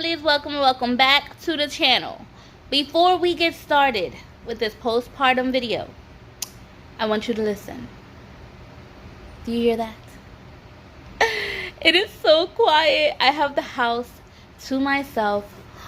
ladies, welcome back to the channel. Before we get started with this postpartum video, I want you to listen. Do you hear that? It is so quiet. I have the house to myself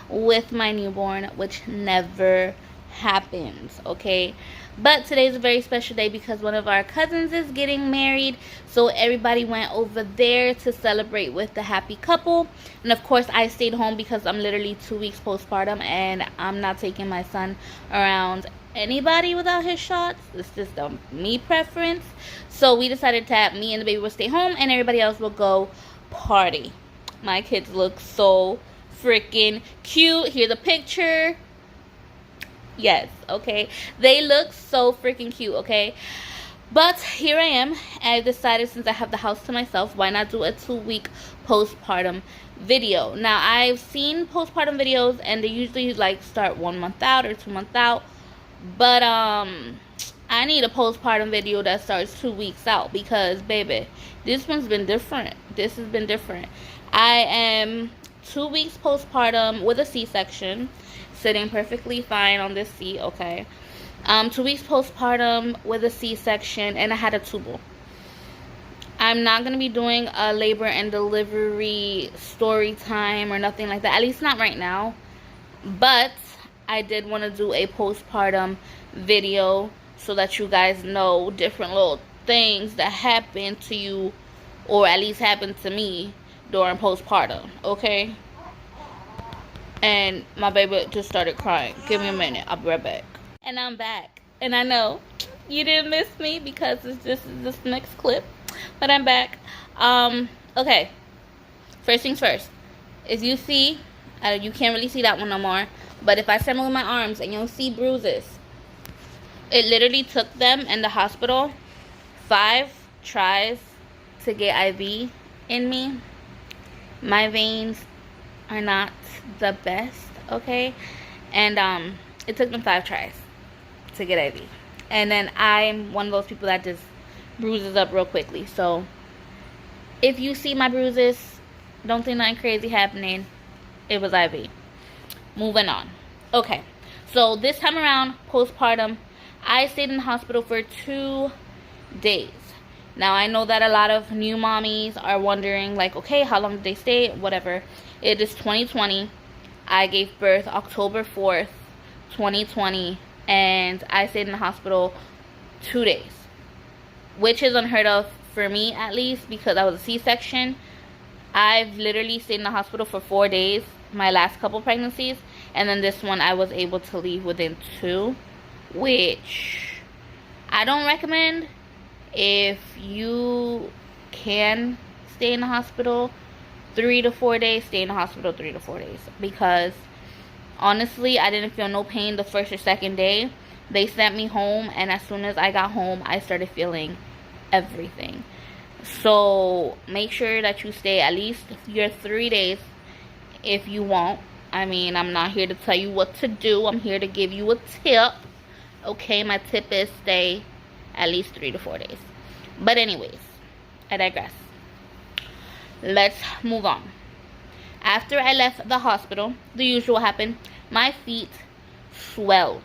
with my newborn, which never happens, okay? But today's a very special day because one of our cousins is getting married, so everybody went over there to celebrate with the happy couple. And of course I stayed home because I'm literally 2 weeks postpartum and I'm not taking my son around anybody without his shots. It's just a me preference. So we decided that me and the baby will stay home and everybody else will go party. My kids look so freaking cute. Here's a picture. Yes, okay, they look so freaking cute, okay? But here I am. I decided, since I have the house to myself, why not do a 2-week postpartum video? Now, I've seen postpartum videos and they usually like start 1 month out or 2 months out, but I need a postpartum video that starts 2 weeks out because, baby, this one's been different. This has been different. I am 2 weeks postpartum with a C-section, sitting perfectly fine on this seat, okay? 2 weeks postpartum with a C-section, and I had a tubal. I'm not going to be doing a labor and delivery story time or nothing like that, at least not right now. But I did want to do a postpartum video so that you guys know different little things that happen to you, or at least happened to me during postpartum, okay? And my baby just started crying. Give me a minute. I'll be right back. And I'm back. And I know you didn't miss me because it's just this next clip. But I'm back. Okay. First things first. As you see, you can't really see that one no more. But if I stand with my arms and you'll see bruises. It literally took them in the hospital 5 tries to get IV in me. My veins are not the best, okay? And it took them 5 tries to get IV. And then I'm one of those people that just bruises up real quickly. So if you see my bruises, don't think nothing crazy happening. It was IV. Moving on. Okay, so this time around, postpartum, I stayed in the hospital for 2 days. Now, I know that a lot of new mommies are wondering, like, okay, how long did they stay? Whatever. It is 2020. I gave birth October 4th, 2020. And I stayed in the hospital 2 days. Which is unheard of for me, at least, because I was a C-section. I've literally stayed in the hospital for 4 days, my last couple pregnancies. And then this one, I was able to leave within 2. Which I don't recommend. If you can stay in the hospital 3 to 4 days, stay in the hospital 3 to 4 days. Because honestly, I didn't feel no pain the first or second day. They sent me home, and as soon as I got home, I started feeling everything. So make sure that you stay at least your 3 days if you want. I mean, I'm not here to tell you what to do. I'm here to give you a tip. Okay, my tip is stay at least 3 to 4 days. But anyways, I digress. Let's move on. After I left the hospital, the usual happened. My feet swelled.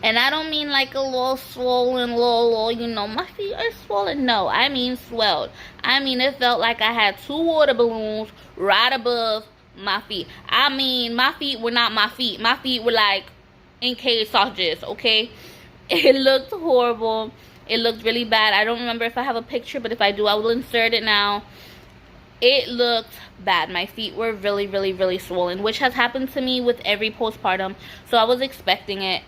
And I don't mean like a little swollen, little, you know, my feet are swollen. No, I mean swelled. I mean, it felt like I had 2 water balloons right above my feet. I mean, my feet were not my feet. My feet were like encased sausages, okay? It looked horrible. It looked really bad. I don't remember if I have a picture, but if I do, I will insert it now. It looked bad. My feet were really, really, really swollen, which has happened to me with every postpartum. So I was expecting it.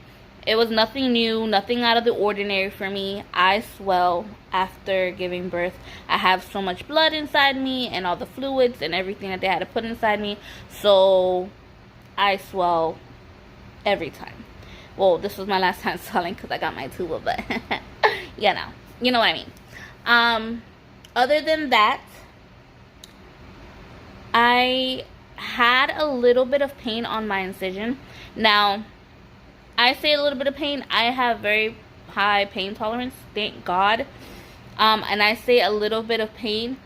It was nothing new, nothing out of the ordinary for me. I swell after giving birth. I have so much blood inside me and all the fluids and everything that they had to put inside me. So I swell every time. Well, this was my last time swelling because I got my tubal, but you know what I mean. Other than that, I had a little bit of pain on my incision. Now, I say a little bit of pain. I have very high pain tolerance, thank God. And I say a little bit of pain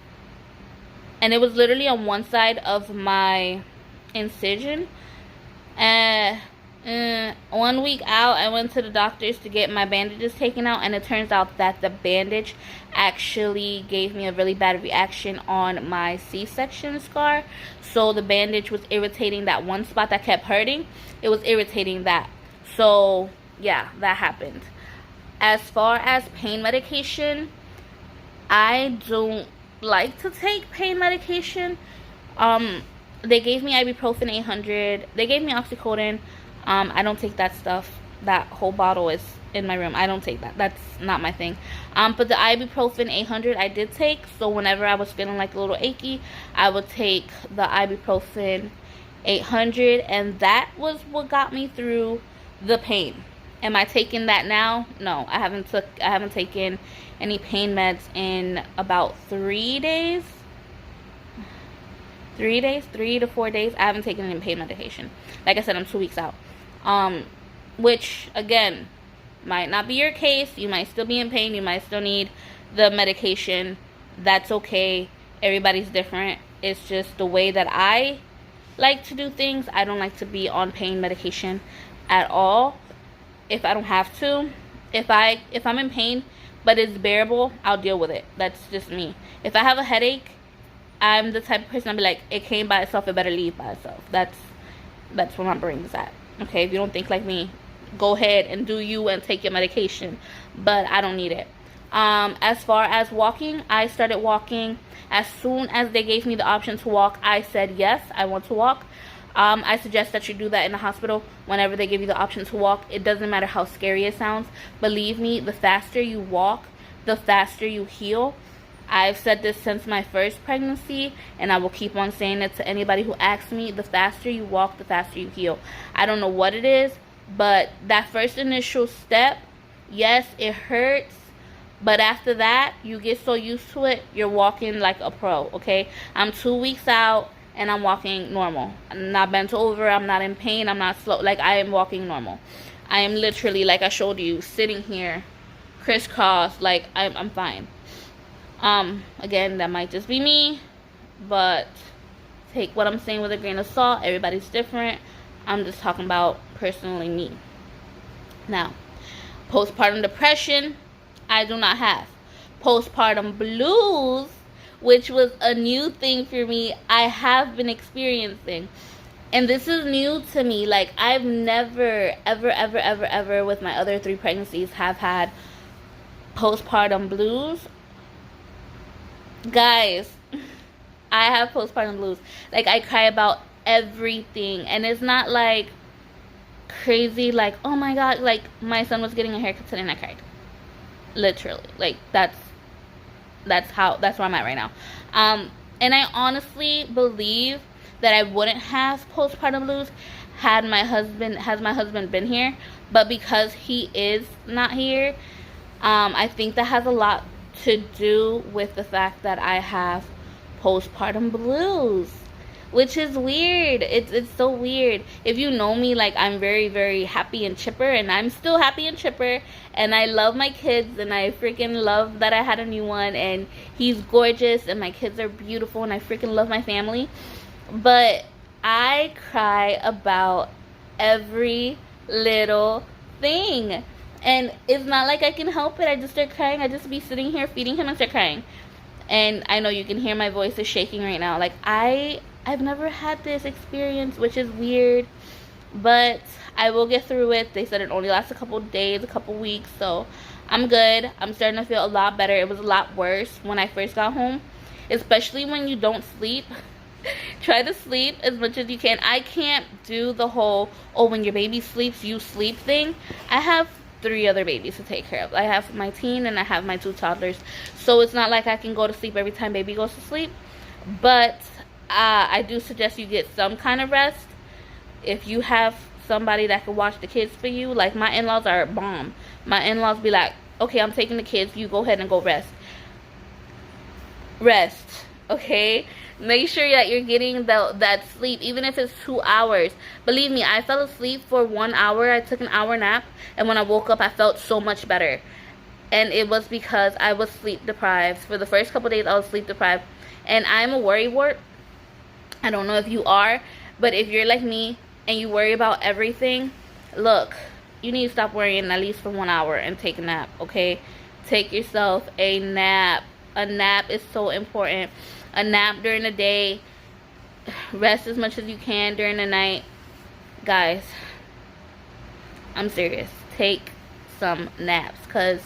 and it was literally on one side of my incision. And 1 week out, I went to the doctors to get my bandages taken out, and it turns out that the bandage actually gave me a really bad reaction on my C-section scar. So the bandage was irritating that one spot that kept hurting. It was irritating that. So yeah, that happened. As far as pain medication, I don't like to take pain medication. They gave me ibuprofen 800. They gave me oxycodone. I don't take that stuff. That whole bottle is in my room. I don't take that. That's not my thing. But the ibuprofen 800 I did take. So whenever I was feeling like a little achy, I would take the ibuprofen 800, and that was what got me through the pain. Am I taking that now? No, I haven't taken any pain meds in about 3 days. 3 days, 3 to 4 days. I haven't taken any pain medication. Like I said, I'm 2 weeks out. Which again might not be your case. You might still be in pain. You might still need the medication. That's okay. Everybody's different. It's just the way that I like to do things. I don't like to be on pain medication at all. If I don't have to, if I'm in pain but it's bearable, I'll deal with it. That's just me. If I have a headache, I'm the type of person I'll be like, it came by itself, it better leave by itself. That's where my brain is at. Okay, if you don't think like me, go ahead and do you and take your medication, but I don't need it. As far as walking, I started walking as soon as they gave me the option to walk. I said yes, I want to walk. I suggest that you do that in the hospital whenever they give you the option to walk. It doesn't matter how scary it sounds. Believe me, the faster you walk, the faster you heal. I've said this since my first pregnancy, and I will keep on saying it to anybody who asks me. The faster you walk, the faster you heal. I don't know what it is, but that first initial step, yes, it hurts. But after that, you get so used to it, you're walking like a pro, okay? I'm 2 weeks out, and I'm walking normal. I'm not bent over, I'm not in pain, I'm not slow. Like, I am walking normal. I am literally, like I showed you, sitting here, crisscross, like, I'm fine. Again, that might just be me, but take what I'm saying with a grain of salt. Everybody's different. I'm just talking about personally me. Now, postpartum depression, I do not have. Postpartum blues, which was a new thing for me, I have been experiencing. And this is new to me. Like, I've never, ever with my other 3 pregnancies have had postpartum blues. Guys, I have postpartum blues. Like, I cry about everything. And it's not like crazy, like, oh my god, like, my son was getting a haircut today and I cried. Literally. Like, that's where I'm at right now. And I honestly believe that I wouldn't have postpartum blues had my husband been here. But because he is not here, I think that has a lot to do with the fact that I have postpartum blues, which is weird. It's so weird. If you know me, like, I'm very, very happy and chipper, and I'm still happy and chipper, and I love my kids, and I freaking love that I had a new one, and he's gorgeous, and my kids are beautiful, and I freaking love my family. But I cry about every little thing. And it's not like I can help it. I just start crying. I just be sitting here feeding him and start crying. And I know you can hear my voice is shaking right now. Like, I've never had this experience, which is weird. But I will get through it. They said it only lasts a couple days, a couple weeks. So I'm good. I'm starting to feel a lot better. It was a lot worse when I first got home. Especially when you don't sleep. Try to sleep as much as you can. I can't do the whole, oh, when your baby sleeps, you sleep thing. I have 3 other babies to take care of. I have my teen and I have my 2 toddlers. So it's not like I can go to sleep every time baby goes to sleep. But I do suggest you get some kind of rest. If you have somebody that can watch the kids for you, like my in-laws are bomb. My in-laws be like, okay, I'm taking the kids. You go ahead and go rest. Rest, okay? Make sure that you're getting that sleep, even if it's 2 hours. Believe me, I fell asleep for 1 hour. I took an hour nap, and when I woke up, I felt so much better. And it was because I was sleep deprived. For the first couple days, I was sleep deprived. And I'm a worrywart. I don't know if you are, but if you're like me and you worry about everything, look, you need to stop worrying at least for 1 hour and take a nap, okay? Take yourself a nap. A nap is so important. A nap during the day. Rest as much as you can during the night. Guys, I'm serious. Take some naps, because,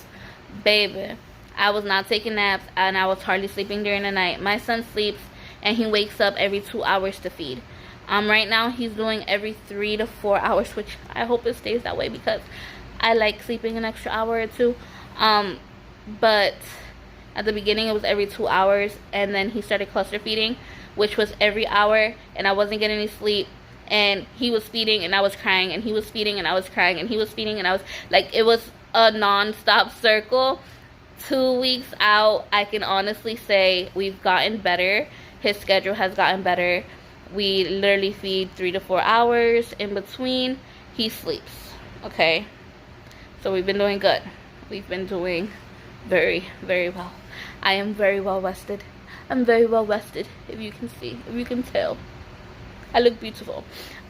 baby, I was not taking naps and I was hardly sleeping during the night. My son sleeps and he wakes up every 2 hours to feed. Right now he's doing every 3 to 4 hours, which I hope it stays that way because I like sleeping an extra hour or two. But at the beginning it was every 2 hours, and then he started cluster feeding, which was every hour, and I wasn't getting any sleep. And he was feeding and I was crying, and he was feeding and I was crying, and he was feeding and I was like, it was a non-stop circle. 2 weeks out, I can honestly say we've gotten better. His schedule has gotten better. We literally feed 3 to 4 hours. In between, he sleeps. Okay? So we've been doing good. We've been doing very, very well. I am very well rested. I'm very well rested, if you can see, if you can tell. I look beautiful.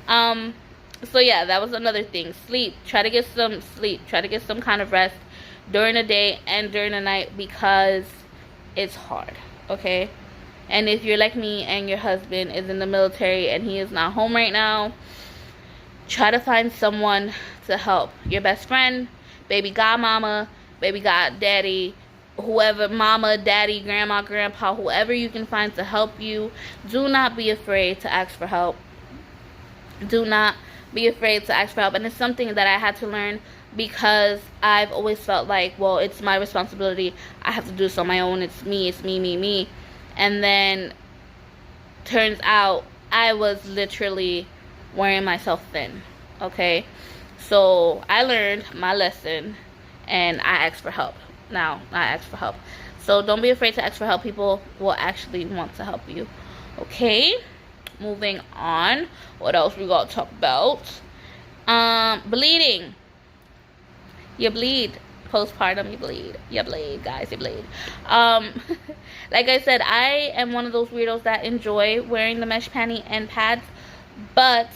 So yeah, that was another thing. Sleep. Try to get some sleep. Try to get some kind of rest during the day and during the night, because it's hard. Okay? And if you're like me and your husband is in the military and he is not home right now, try to find someone to help. Your best friend, baby godmama, baby goddaddy, whoever, mama, daddy, grandma, grandpa, whoever you can find to help you. Do not be afraid to ask for help. Do not be afraid to ask for help. And it's something that I had to learn, because I've always felt like, well, it's my responsibility. I have to do this on my own. It's me, me. And then turns out I was literally wearing myself thin. Okay? So I learned my lesson and I asked for help. Now I ask for help. So don't be afraid to ask for help. People will actually want to help you. Okay? Moving on. What else we gotta talk about? Bleeding. You bleed. Postpartum, you bleed, guys, you bleed. Like I said, I am one of those weirdos that enjoy wearing the mesh panty and pads, but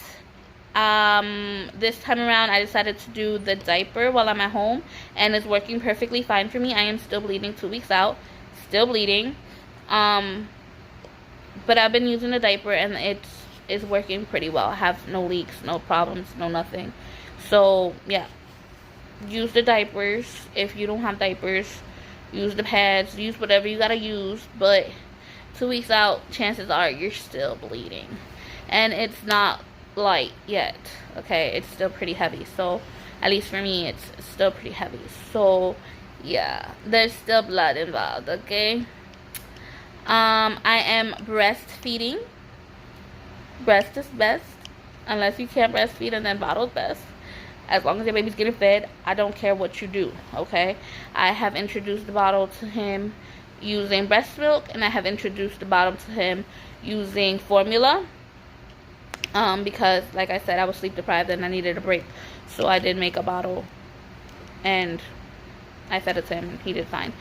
this time around I decided to do the diaper while I'm at home, and it's working perfectly fine for me. I am still bleeding 2 weeks out, still bleeding, but I've been using the diaper and it's working pretty well. I have no leaks, no problems, no nothing. So yeah, use the diapers. If you don't have diapers, use the pads, use whatever you gotta use. But 2 weeks out, chances are you're still bleeding, and it's not light yet. Okay, it's still pretty heavy. So at least for me, it's still pretty heavy. So yeah, there's still blood involved. Okay. I am breastfeeding. Breast is best, unless you can't breastfeed, and then bottle's best. As long as your baby's getting fed, I don't care what you do, okay? I have introduced the bottle to him using breast milk, and I have introduced the bottle to him using formula. Because, like I said, I was sleep deprived and I needed a break. So I did make a bottle, and I fed it to him, and he did fine.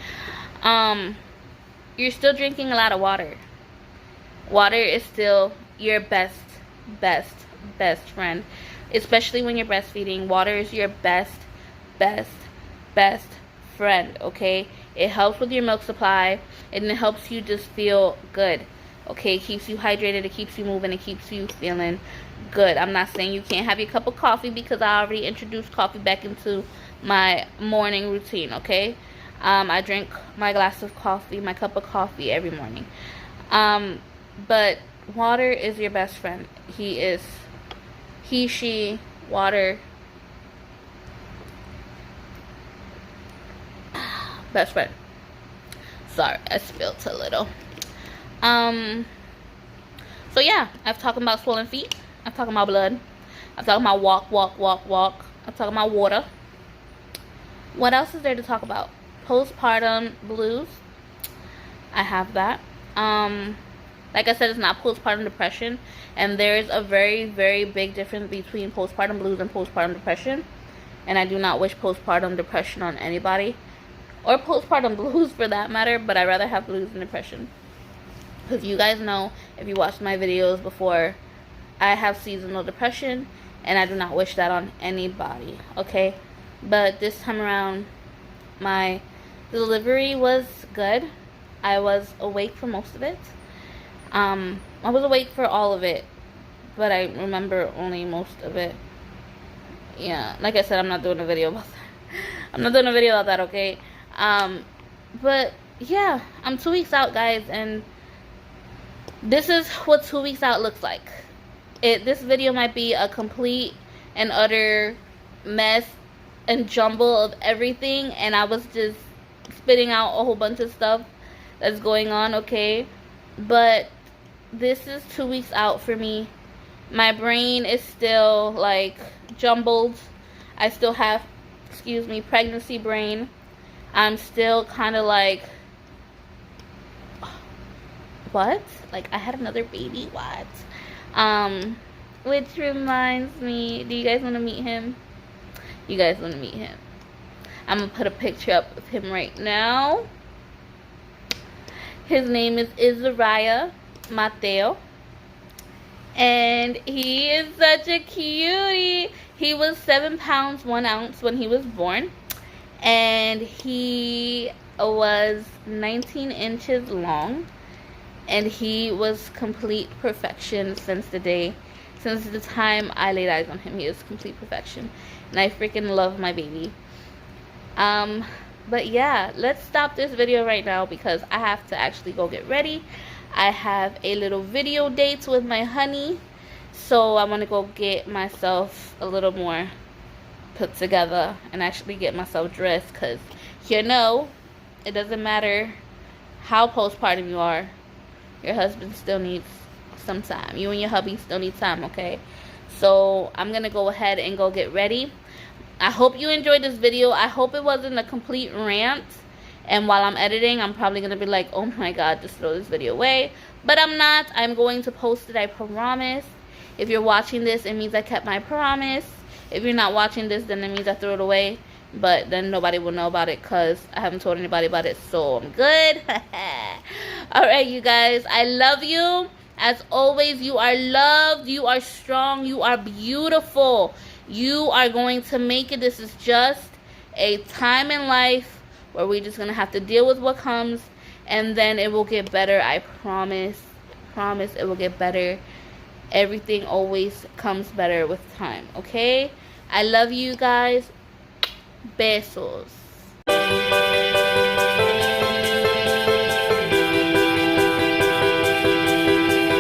You're still drinking a lot of water. Water is still your best friend. Especially when you're breastfeeding, water is your best friend, okay? It helps with your milk supply, and it helps you just feel good, okay? It keeps you hydrated, it keeps you moving, it keeps you feeling good. I'm not saying you can't have your cup of coffee, because I already introduced coffee back into my morning routine, okay? I drink my glass of coffee, my cup of coffee every morning. But water is your best friend. She, water, best friend. Sorry, I spilled a little. So yeah, I've talked about swollen feet. I'm talking about blood. I'm talking about walk. I'm talking about water. What else is there to talk about? Postpartum blues. I have that. Like I said, it's not postpartum depression, and there's a very, very big difference between postpartum blues and postpartum depression. And I do not wish postpartum depression on anybody. or postpartum blues for that matter, but I'd rather have blues than depression. Because you guys know, if you watched my videos before, I have seasonal depression, and I do not wish that on anybody, okay? But this time around, my delivery was good. I was awake for most of it. I was awake for all of it, but I remember only most of it. Yeah, like I said, I'm not doing a video about that. I'm not doing a video about that, okay? But yeah, I'm 2 weeks out, guys, and this is what 2 weeks out looks like. This video might be a complete and utter mess and jumble of everything, and I was just spitting out a whole bunch of stuff that's going on, okay? But this is 2 weeks out for me. My brain is still like jumbled. I still have, excuse me, pregnancy brain. I'm still kind of like, what? Like, I had another baby? What? Which reminds me, do you guys want to meet him? You guys want to meet him? I'm going to put a picture up of him right now. His name is Isaiah Mateo. And he is such a cutie. He was 7 pounds 1 ounce when he was born. And he was 19 inches long. And he was complete perfection since the time I laid eyes on him. He is complete perfection. And I freaking love my baby. But yeah, let's stop this video right now because I have to actually go get ready. I have a little video date with my honey. So I'm going to go get myself a little more put together and actually get myself dressed. Because, you know, it doesn't matter how postpartum you are. Your husband still needs some time. You and your hubby still need time, okay? So I'm going to go ahead and go get ready. I hope you enjoyed this video. I hope it wasn't a complete rant. And while I'm editing, I'm probably going to be like, oh my God, just throw this video away. But I'm not. I'm going to post it, I promise. If you're watching this, it means I kept my promise. If you're not watching this, then it means I threw it away. But then nobody will know about it because I haven't told anybody about it. So I'm good. Alright, you guys. I love you. As always, you are loved. You are strong. You are beautiful. You are going to make it. This is just a time in life where we're just going to have to deal with what comes. And then it will get better. I promise. Promise it will get better. Everything always comes better with time. Okay? I love you guys. Besos.